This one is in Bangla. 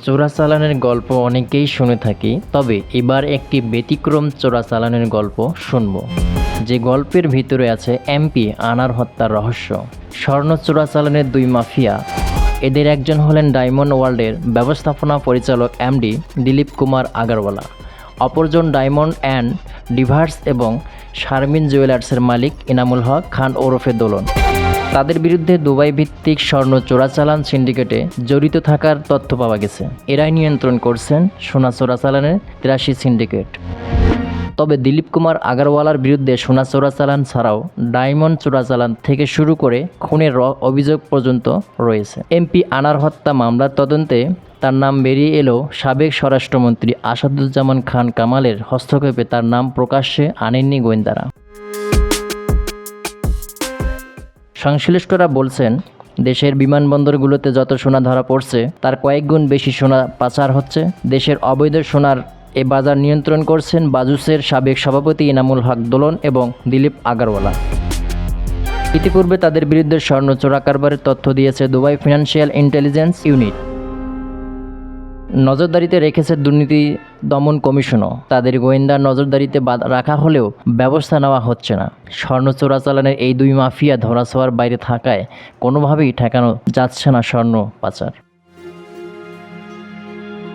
চোরাচালানের গল্প অনেকেই শুনে থাকি, তবে এবার একটি ব্যতিক্রম চোরাচালানের গল্প শুনব, যে গল্পের ভিতরে আছে এমপি আনার হত্যার রহস্য। স্বর্ণ চোরাচালানের দুই মাফিয়া, এদের একজন হলেন ডায়মন্ড ওয়ার্ল্ডের ব্যবস্থাপনা পরিচালক এমডি দিলীপ কুমার আগারওয়ালা, অপরজন ডায়মন্ড অ্যান্ড ডিভার্স এবং শারমিন জুয়েলার্সের মালিক ইনামুল হক খান ওরফে দোলন। তাদের বিরুদ্ধে দুবাই ভিত্তিক স্বর্ণ চোরাচালান সিন্ডিকেটে জড়িত থাকার তথ্য পাওয়া গেছে। এরাই নিয়ন্ত্রণ করছেন সোনা চোরাচালানের 83 সিন্ডিকেট। তবে দিলীপ কুমার আগারওয়ালার বিরুদ্ধে সোনা চোরাচালান ছাড়াও ডায়মন্ড চোরাচালান থেকে শুরু করে খুনের অভিযোগ পর্যন্ত রয়েছে। এমপি আনার হত্যা মামলার তদন্তে তার নাম বেরিয়ে এলেও সাবেক স্বরাষ্ট্রমন্ত্রী আসাদুজ্জামান খান কামালের হস্তক্ষেপে তার নাম প্রকাশ্যে আনেননি গোয়েন্দারা। সংশ্লিষ্টরা বলছেন, দেশের বিমানবন্দরগুলোতে যত সোনা ধরা পড়ছে তার কয়েক গুণ বেশি সোনা পাচার হচ্ছে। দেশের অবৈধ সোনার এ বাজার নিয়ন্ত্রণ করছেন বাজুসের সাবেক সভাপতি ইনামুল হক দোলন এবং দিলীপ আগারওয়ালা। ইতিপূর্বে তাদের বিরুদ্ধে স্বর্ণ চোরা কারবারের তথ্য দিয়েছে দুবাই ফিনান্সিয়াল ইন্টেলিজেন্স ইউনিট। নজরদারিতে রেখেছে দুর্নীতি দমন কমিশনও। তাদের গোয়েন্দা নজরদারিতে রাখা হলেও ব্যবস্থা নেওয়া হচ্ছে না। স্বর্ণ চোরাচালানের এই দুই মাফিয়া ধরাছোঁয়ার বাইরে থাকায় কোনোভাবেই ঠেকানো যাচ্ছে না স্বর্ণ পাচার।